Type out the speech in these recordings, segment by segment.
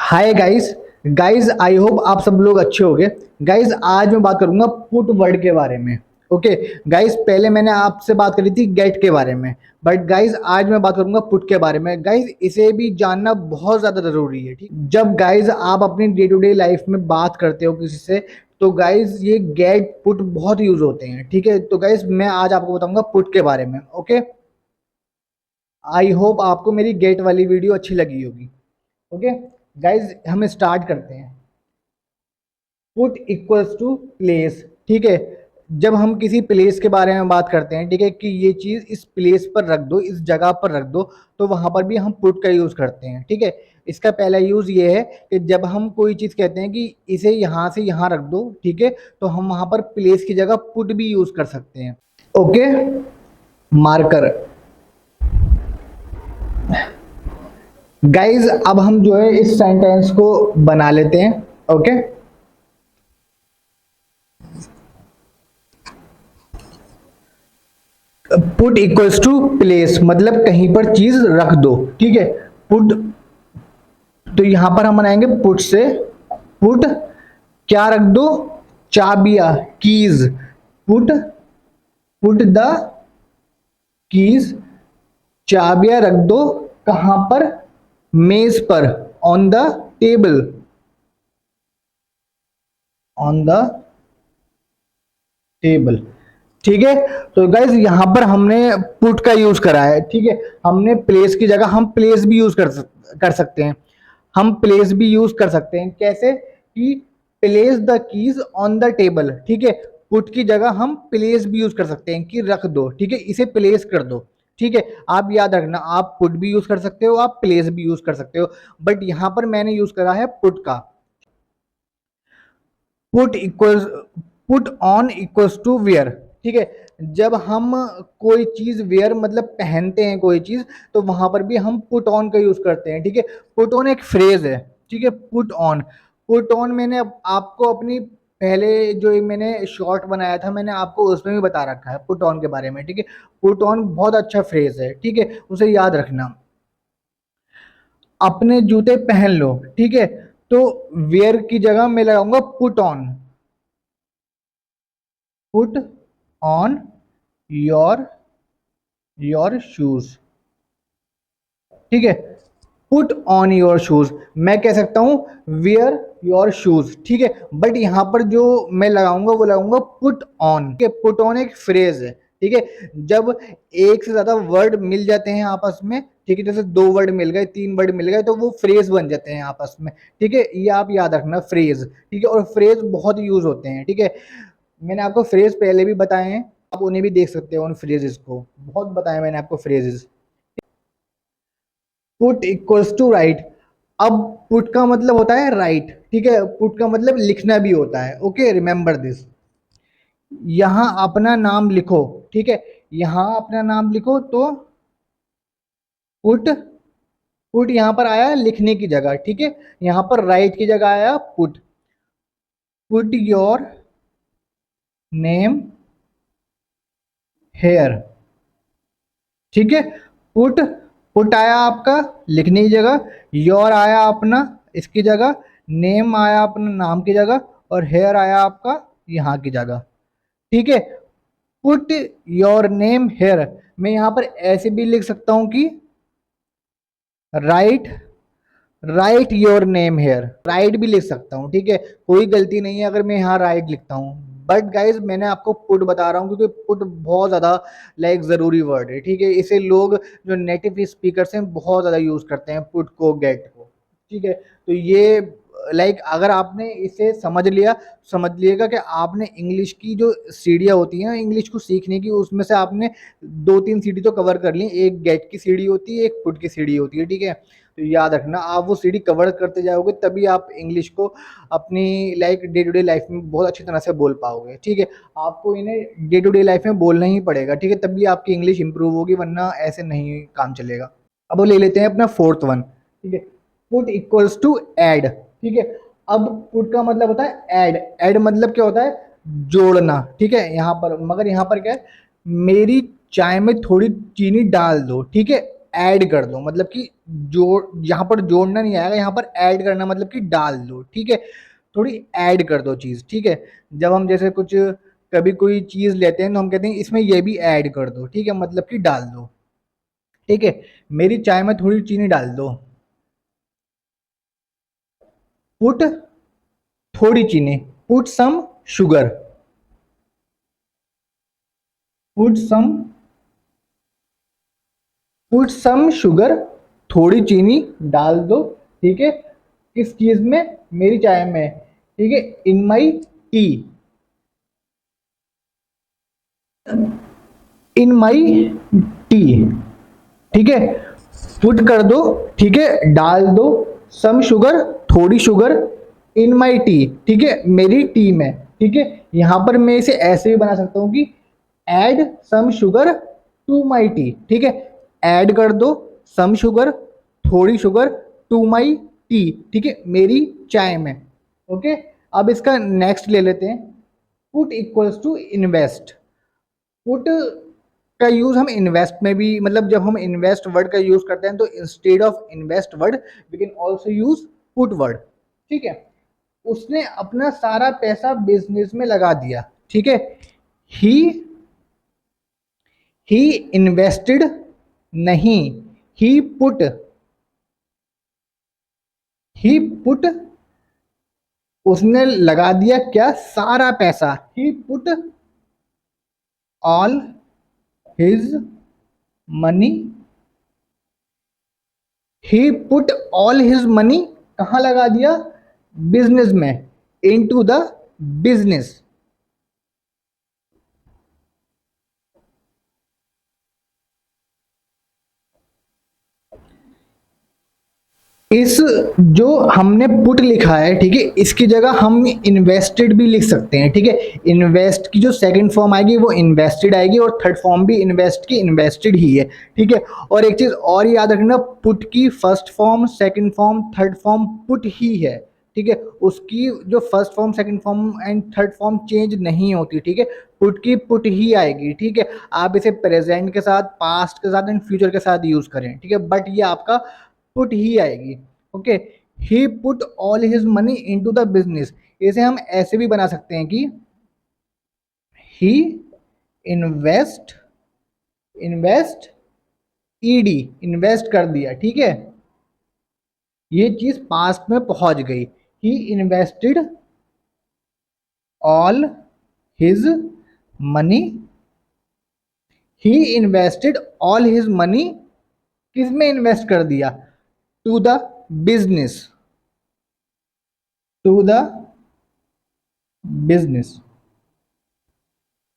Hi guys. Guys I hope आप सब लोग अच्छे होंगे। गाइस आज मैं बात करूंगा पुट वर्ड के बारे में। ओके गाइस, पहले मैंने आपसे बात करी थी गेट के बारे में, बट गाइस आज मैं बात करूंगा पुट के बारे में। गाइस इसे भी जानना बहुत ज़्यादा ज़रूरी है। ठीक, जब गाइस आप अपनी डे टू डे लाइफ में बात करते हो किसी से, तो गाइस ये गेट पुट बहुत यूज़ होते हैं। ठीक है, तो गाइस मैं आज आपको बताऊंगा पुट के बारे में। ओके, आई होप आपको मेरी गेट वाली वीडियो अच्छी लगी होगी। ओके गाइज, हम स्टार्ट करते हैं। Put equals to place. ठीक है, जब हम किसी प्लेस के बारे में बात करते हैं, ठीक है, कि ये चीज़ इस प्लेस पर रख दो, इस जगह पर रख दो, तो वहाँ पर भी हम पुट का यूज़ करते हैं। ठीक है, इसका पहला यूज़ ये है कि जब हम कोई चीज़ कहते हैं कि इसे यहाँ से यहाँ रख दो, ठीक है, तो हम वहाँ पर प्लेस की जगह पुट भी यूज़ कर सकते हैं। Okay, marker. गाइज अब हम जो है इस सेंटेंस को बना लेते हैं। Okay, put equals to place मतलब कहीं पर चीज रख दो। ठीक है, पुट, तो यहां पर हम बनाएंगे पुट से पुट क्या रख दो, चाबियां, keys. Put put the keys, चाबियां रख दो कहां पर, मेज पर, on the table, on the table. ठीक है, तो गाइज यहां पर हमने पुट का यूज करा है। ठीक है, हमने प्लेस की जगह हम प्लेस भी यूज कर सकते हैं। हम प्लेस भी यूज कर सकते हैं कैसे, कि place the keys on the table. ठीक है, पुट की जगह हम प्लेस भी यूज कर सकते हैं कि रख दो। ठीक है, इसे प्लेस कर दो। ठीक है, आप याद रखना, आप पुट भी यूज कर सकते हो, आप प्लेस भी यूज कर सकते हो, बट यहां पर मैंने यूज करा है पुट का। Put equals, put on equals to where. ठीक है, जब हम कोई चीज वेयर मतलब पहनते हैं कोई चीज, तो वहां पर भी हम पुट ऑन का यूज करते हैं। ठीक है, पुट ऑन एक फ्रेज है। ठीक है, पुट ऑन, पुट ऑन मैंने आपको अपनी पहले जो मैंने शॉर्ट बनाया था, मैंने आपको उसमें भी बता रखा है पुट ऑन के बारे में। ठीक है, पुट ऑन बहुत अच्छा फ्रेज है। ठीक है, उसे याद रखना। अपने जूते पहन लो। ठीक है, तो वेयर की जगह मैं लगाऊंगा put on. Put on your shoes. ठीक है, पुट ऑन योर शूज, मैं कह सकता हूं वियर योर शूज। ठीक है, बट यहां पर जो मैं लगाऊंगा वो लगाऊंगा पुट ऑन। ठीक है, पुट ऑन एक फ्रेज है। ठीक है, जब एक से ज्यादा वर्ड मिल जाते हैं आपस में, ठीक है, जैसे दो वर्ड मिल गए, तीन वर्ड मिल गए, तो वो फ्रेज बन जाते हैं आपस में। ठीक है, ये आप याद रखना, फ्रेज। ठीक है, और फ्रेज बहुत यूज होते हैं। ठीक है, मैंने आपको फ्रेज पहले भी बताए हैं, आप उन्हें भी देख सकते हो, उन फ्रेजेस को बहुत बताया मैंने आपको phrases. Put equals to right. अब पुट का मतलब होता है राइट। ठीक है, पुट का मतलब लिखना भी होता है। Okay, remember this. यहां अपना नाम लिखो। ठीक है, यहां अपना नाम लिखो, तो पुट, पुट यहां पर आया लिखने की जगह। ठीक है, यहां पर राइट की जगह आया put. Put your name here. ठीक है, पुट, पुट आया आपका लिखने की जगह, योर आया अपना इसकी जगह, नेम आया अपना नाम की जगह, और हेयर आया आपका यहाँ की जगह। ठीक है, पुट योर नेम हेयर, मैं यहाँ पर ऐसे भी लिख सकता हूँ कि right, right your name here, right भी लिख सकता हूँ। ठीक है, कोई गलती नहीं है अगर मैं यहाँ राइट लिखता हूँ, बट गाइज मैंने आपको पुट बता रहा हूँ क्योंकि पुट बहुत ज़्यादा लाइक ज़रूरी वर्ड है। ठीक है, इसे लोग जो नेटिव स्पीकर्स हैं बहुत ज़्यादा यूज़ करते हैं पुट को, गेट को। ठीक है, तो ये लाइक अगर आपने इसे समझ लिया, समझ लिएगा कि आपने इंग्लिश की जो सीढ़ियाँ होती हैं इंग्लिश को सीखने की, उसमें से आपने दो तीन सीढ़ी तो कवर कर ली। एक गेट की सीढ़ी होती है, एक पुट की सीढ़ी होती है। ठीक है, तो याद रखना, आप वो सीढ़ी कवर करते जाओगे तभी आप इंग्लिश को अपनी like day to day life में बहुत अच्छी तरह से बोल पाओगे। ठीक है, आपको इन्हें डे टू डे लाइफ में बोलना ही पड़ेगा। ठीक है, तभी आपकी इंग्लिश इंप्रूव होगी, वरना ऐसे नहीं काम चलेगा। अब ले लेते हैं अपना फोर्थ वन। ठीक है, पुट इक्वल्स टू ऐड। ठीक है, अब पुट का मतलब होता है ऐड। ऐड मतलब क्या होता है, जोड़ना। ठीक है, मगर यहाँ पर क्या है, मेरी चाय में थोड़ी चीनी डाल दो। ठीक है, ऐड कर दो, मतलब कि जोड़, यहाँ पर जोड़ना नहीं आएगा, यहाँ पर ऐड करना मतलब कि डाल दो, ठीक है। थोड़ी ऐड कर दो चीज़, ठीक है। जब हम जैसे कुछ कभी कोई चीज़ लेते हैं तो हम कहते हैं इसमें ये भी ऐड कर दो, ठीक है, मतलब कि डाल दो, ठीक है। मेरी चाय में थोड़ी चीनी डाल दो। पुट थोड़ी चीनी, put some sugar, put some put some sugar, थोड़ी चीनी डाल दो, ठीक है। किस चीज में? मेरी चाय में, ठीक है। इन माई टी, इन माई टी, ठीक है। पुट कर दो, ठीक है, डाल दो, सम शुगर थोड़ी शुगर, इन माई टी, ठीक है, मेरी टी में, ठीक है। यहां पर मैं इसे ऐसे भी बना सकता हूं कि add some sugar to my tea, ठीक है। ऐड कर दो सम शुगर, थोड़ी शुगर, टू माई टी, ठीक है, मेरी चाय में, ओके। अब इसका नेक्स्ट ले लेते हैं। Put equals to invest. Put का यूज हम इन्वेस्ट में भी, मतलब जब हम इन्वेस्ट वर्ड का यूज करते हैं तो instead of invest word we can also use put word, ठीक है। उसने अपना सारा पैसा बिजनेस में लगा दिया, ठीक है। ही ही इन्वेस्टेड, नहीं, ही पुट, ही पुट, उसने लगा दिया क्या? सारा पैसा। ही पुट ऑल हिज मनी, ही पुट ऑल हिज मनी कहाँ लगा दिया? बिजनेस में, इनटू द बिजनेस। इस जो हमने पुट लिखा है, ठीक है, इसकी जगह हम इन्वेस्टेड भी लिख सकते हैं, ठीक है। इन्वेस्ट की जो सेकंड फॉर्म आएगी वो इन्वेस्टेड आएगी, और थर्ड फॉर्म भी इन्वेस्ट की इन्वेस्टेड ही है, ठीक है। और एक चीज और याद रखना, पुट की first form, second form, third form put ही है, ठीक है। उसकी जो first form, second form and third form change नहीं होती, ठीक है। पुट की पुट ही आएगी, ठीक है। आप इसे प्रेजेंट के साथ, पास्ट के साथ एंड फ्यूचर के साथ यूज करें, ठीक है, बट ये आपका पुट ही आएगी, okay. He put all his money into the business. इसे हम ऐसे भी बना सकते हैं कि ही इन्वेस्ट, इन्वेस्ट ईडी, इन्वेस्ट कर दिया, ठीक है। ये चीज पास्ट में पहुंच गई। He invested all his money, he invested all his money, किस में इन्वेस्ट कर दिया? To the business, to the business,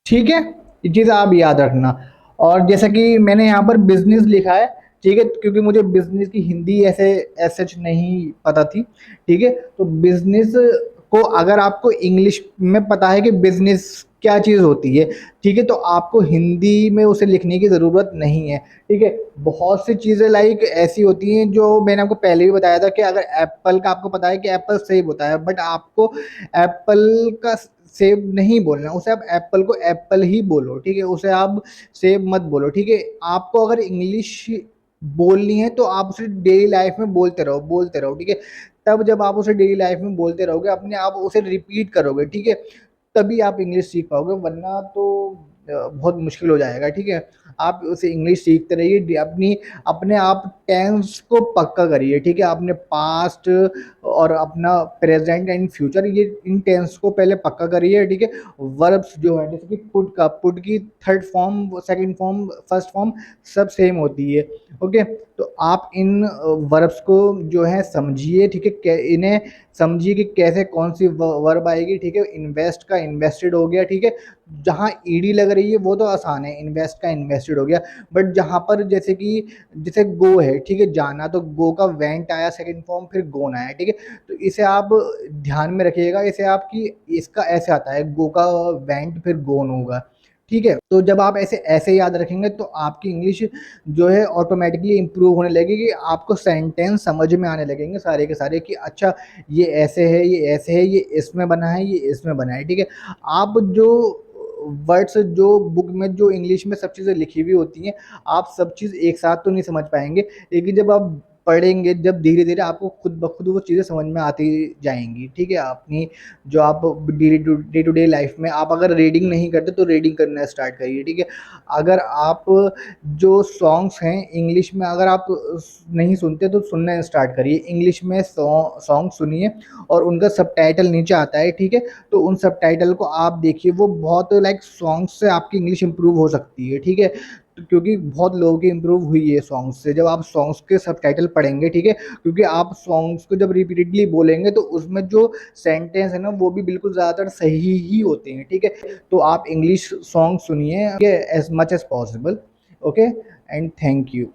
ठीक है। ये चीज़ आप याद रखना। और जैसा कि मैंने यहाँ पर बिजनेस लिखा है, ठीक है, क्योंकि मुझे बिजनेस की हिंदी ऐसे सच नहीं पता थी, ठीक है। तो बिजनेस को अगर आपको इंग्लिश में पता है कि बिजनेस क्या चीज़ होती है, ठीक है, तो आपको हिंदी में उसे लिखने की ज़रूरत नहीं है, ठीक है। बहुत सी चीज़ें लाइक ऐसी होती हैं जो मैंने आपको पहले भी बताया था कि अगर एप्पल का आपको पता है कि एप्पल सेब होता है, बट आपको एप्पल का सेब नहीं बोलना, उसे आप एप्पल को एप्पल ही बोलो, ठीक है। उसे आप सेब मत बोलो, ठीक है। आपको अगर इंग्लिश बोलनी है तो आप उसे डेली लाइफ में बोलते रहो, बोलते रहो, ठीक है। तब जब आप उसे डेली लाइफ में बोलते रहोगे, अपने आप उसे रिपीट करोगे, ठीक है, तभी आप इंग्लिश सीख पाओगे, वरना तो बहुत मुश्किल हो जाएगा, ठीक है। आप उसे इंग्लिश सीखते रहिए, अपनी अपने आप टेंस को पक्का करिए, ठीक है। अपने पास्ट और अपना प्रेजेंट एंड फ्यूचर, ये इन टेंस को पहले पक्का करिए, ठीक है। वर्ब्स जो है, जैसे कि पुट का, पुट की third form, second form, first form सब सेम होती है, ओके। तो आप इन वर्ब्स को जो है समझिए, ठीक है, इन्हें समझिए कि कैसे कौन सी वर्ब आएगी, ठीक है। इन्वेस्ट का इन्वेस्टेड हो गया, ठीक है। जहाँ ईडी लग रही है वो तो आसान है, इन्वेस्ट का इन्वेस्टेड हो गया। बट जहाँ पर जैसे कि जैसे गो है, ठीक है, जाना, तो गो का वेंट आया सेकंड फॉर्म, फिर गोन आया, ठीक है। तो इसे आप ध्यान में रखिएगा, इसे आपकी इसका ऐसे आता है, गो का वेंट फिर गोन होगा, ठीक है। तो जब आप ऐसे ऐसे याद रखेंगे तो आपकी इंग्लिश जो है ऑटोमेटिकली इम्प्रूव होने लगेगी, आपको सेंटेंस समझ में आने लगेंगे सारे के सारे कि अच्छा ये ऐसे है, ये ऐसे है, ये इसमें बना है, ये इसमें बना है, ठीक है। आप जो वर्ड्स जो बुक में जो इंग्लिश में सब चीज़ें लिखी हुई होती हैं, आप सब चीज़ एक साथ तो नहीं समझ पाएँगे, लेकिन जब आप पढ़ेंगे, जब धीरे-धीरे आपको खुद ब खुद वो चीज़ें समझ में आती जाएँगी, ठीक है? अपनी जो आप डे टू डे लाइफ़ में आप अगर रीडिंग नहीं करते तो रीडिंग करना स्टार्ट करिए, ठीक है? अगर आप जो सॉन्ग्स हैं इंग्लिश में अगर आप नहीं सुनते तो सुनना स्टार्ट करिए। इंग्लिश में सॉन्ग सुनिए और उनका सबटाइटल नीचे आता है, ठीक है? तो उन सबटाइटल को आप देखिए, वो बहुत लाइक सॉन्ग्स से आपकी इंग्लिश इम्प्रूव हो सकती है, ठीक है? तो क्योंकि बहुत लोगों की इम्प्रूव हुई है सॉन्ग्स से, जब आप सॉन्ग्स के सबटाइटल पढ़ेंगे, ठीक है? क्योंकि आप सॉन्ग्स को जब रिपीटेडली बोलेंगे तो उसमें जो सेंटेंस है ना वो भी बिल्कुल ज़्यादातर सही ही होते हैं, ठीक है? तो आप इंग्लिश सॉन्ग सुनिए as much as possible, okay? And thank you.